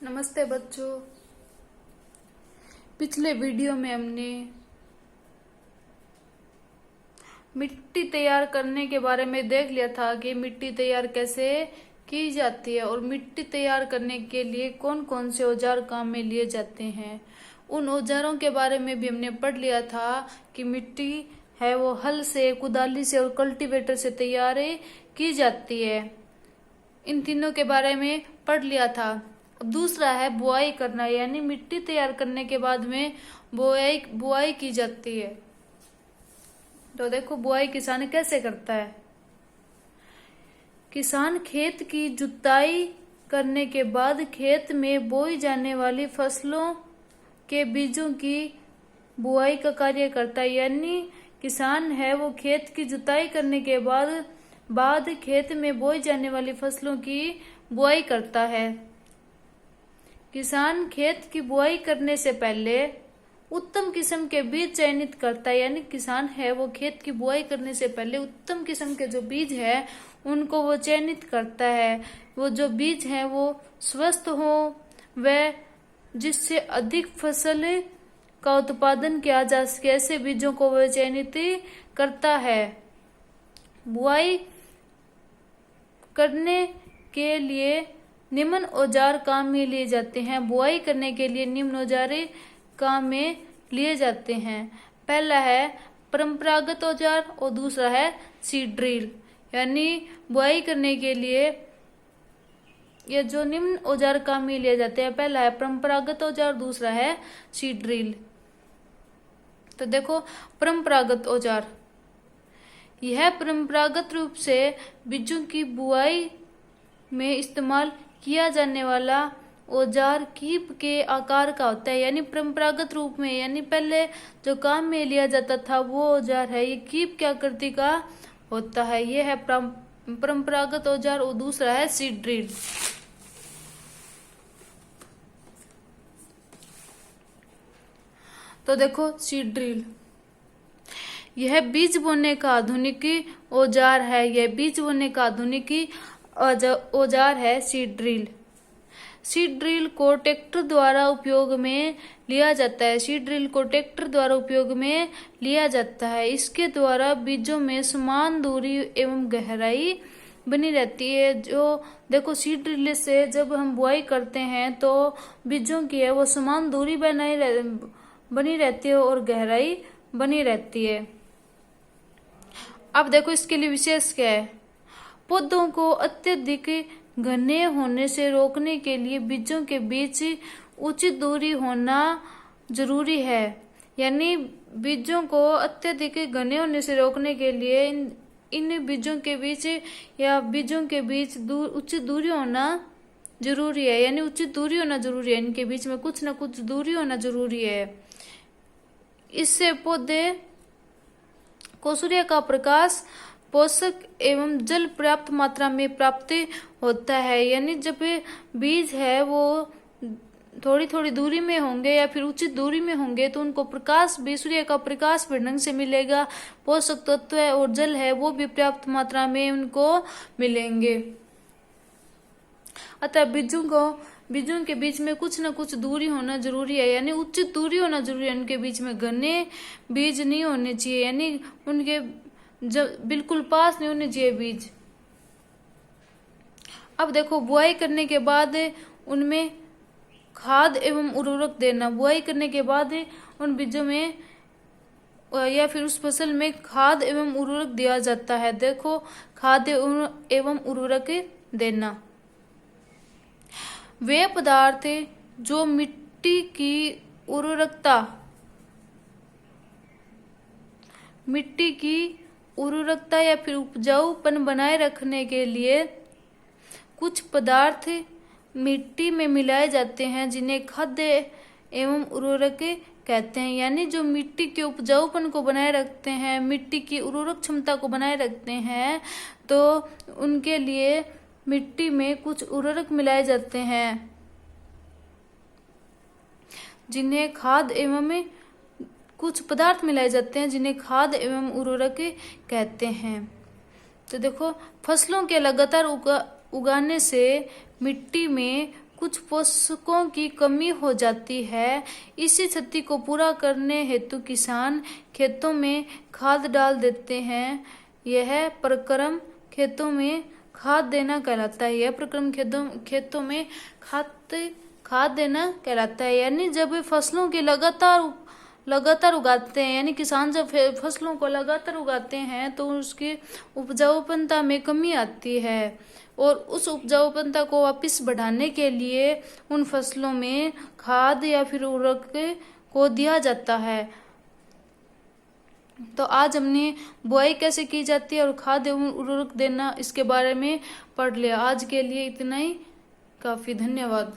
नमस्ते बच्चों। पिछले वीडियो में हमने मिट्टी तैयार करने के बारे में देख लिया था कि मिट्टी तैयार कैसे की जाती है और मिट्टी तैयार करने के लिए कौन कौन से औजार काम में लिए जाते हैं। उन औजारों के बारे में भी हमने पढ़ लिया था कि मिट्टी है वो हल से, कुदाली से और कल्टीवेटर से तैयार की जाती है। इन तीनों के बारे में पढ़ लिया था। अब दूसरा है बुआई करना, यानी मिट्टी तैयार करने के बाद में बुआई की जाती है। तो देखो बुआई किसान कैसे करता है। किसान खेत की जुताई करने के बाद खेत में बोई जाने वाली फसलों के बीजों की बुआई का कार्य करता है। यानी किसान है वो खेत की जुताई करने के बाद खेत में बोई जाने वाली फसलों की बुआई करता है। किसान खेत की बुआई करने से पहले उत्तम किस्म के बीज चयनित करता है। यानी किसान है वो खेत की बुआई करने से पहले उत्तम किस्म के जो बीज है उनको वो चयनित करता है। वो जो बीज है वो स्वस्थ हो व जिससे अधिक फसल का उत्पादन किया जा सके, ऐसे बीजों को वह चयनित करता है। बुआई करने के लिए निम्न औजार काम में लिए जाते हैं। बुआई करने के लिए निम्न औजार काम में लिए जाते हैं। पहला है परंपरागत औजार और दूसरा है सीड ड्रिल। यानी बुआई करने के लिए ये जो निम्न औजार काम में लिए जाते हैं, पहला है परंपरागत औजार, दूसरा है सीड ड्रिल। तो देखो परंपरागत औजार, यह परंपरागत रूप से बीजों की बुआई में इस्तेमाल किया जाने वाला औजार कीप के आकार का होता है। यानी परंपरागत रूप में, यानी पहले जो काम में लिया जाता था वो औजार है ये कीप के आकृति का होता है। ये है परंपरागत औजार और दूसरा है सीड ड्रिल। तो देखो सीड ड्रिल, यह बीज बोने का आधुनिक औजार है। यह बीज बोने का आधुनिक औजार है सीड ड्रिल। सीड ड्रिल को ट्रैक्टर द्वारा उपयोग में लिया जाता है। सीड ड्रिल को ट्रैक्टर द्वारा उपयोग में लिया जाता है। इसके द्वारा बीजों में समान दूरी एवं गहराई बनी रहती है। जो देखो सीड ड्रिल से जब हम बुआई करते हैं तो बीजों की है वो समान दूरी बनी रहती है और गहराई बनी रहती है। अब देखो इसके लिए विशेष क्या है। पौधों को अत्यधिक घने होने से रोकने के लिए बीजों के बीच उचित दूरी होना जरूरी है। यानी बीजों को अत्यधिक घने होने से रोकने के लिए इन बीजों के बीच या बीजों के बीच उचित दूरी होना जरूरी है। यानी उचित दूरी होना जरूरी है, इनके बीच में कुछ ना कुछ दूरी होना जरूरी है। इससे पौधे को सूर्य का प्रकाश, पोषक एवं जल पर्याप्त मात्रा में प्राप्त होता है। यानी जब बीज है वो थोड़ी थोड़ी दूरी में होंगे या फिर उचित दूरी में होंगे तो उनको प्रकाश भी, सूर्य का प्रकाश भी ढंग से मिलेगा, पोषक तत्व है और जल है वो भी पर्याप्त मात्रा में उनको मिलेंगे। अतः बीजों के बीच में कुछ न कुछ दूरी होना जरूरी है। यानी उचित दूरी होना जरूरी है। उनके बीच में घने बीज नहीं होने चाहिए, यानी उनके जब बिल्कुल पास नहीं होने चाहिए बीज। अब देखो बुआई करने के बाद उनमें खाद एवं उर्वरक देना। बुआई करने के बाद उन बीजों में या फिर उस फसल में खाद एवं उर्वरक दिया जाता है। देखो खाद एवं उर्वरक देना, वे पदार्थ जो मिट्टी की उर्वरकता या फिर उपजाऊपन बनाए रखने के लिए कुछ पदार्थ मिट्टी में मिलाए जाते हैं जिन्हें खाद्य एवं उर्वरक कहते हैं। यानी जो मिट्टी के उपजाऊपन को बनाए रखते हैं, मिट्टी की उर्वरक क्षमता को बनाए रखते हैं, तो उनके लिए मिट्टी में कुछ उर्वरक मिलाए जाते हैं जिन्हें खाद एवं कुछ पदार्थ मिलाए जाते हैं जिन्हें खाद एवं उर्वरक कहते हैं। तो देखो फसलों के लगातार उगाने से मिट्टी में कुछ पोषकों की कमी हो जाती है। इसी क्षति को पूरा करने हेतु किसान खेतों में खाद डाल देते हैं। यह प्रक्रम खेतों में खाद देना कहलाता है। यह प्रक्रम खेतों में खाद देना कहलाता है। यानी जब वे फसलों के लगातार उगाते हैं, यानी किसान जब फसलों को लगातार उगाते हैं तो उसकी उपजाऊपनता में कमी आती है, और उस उपजाऊपनता को वापस बढ़ाने के लिए उन फसलों में खाद या फिर उर्वरक को दिया जाता है। तो आज हमने बुआई कैसे की जाती है और खाद एवं उर्वरक देना इसके बारे में पढ़ लिया। आज के लिए इतना ही काफी। धन्यवाद।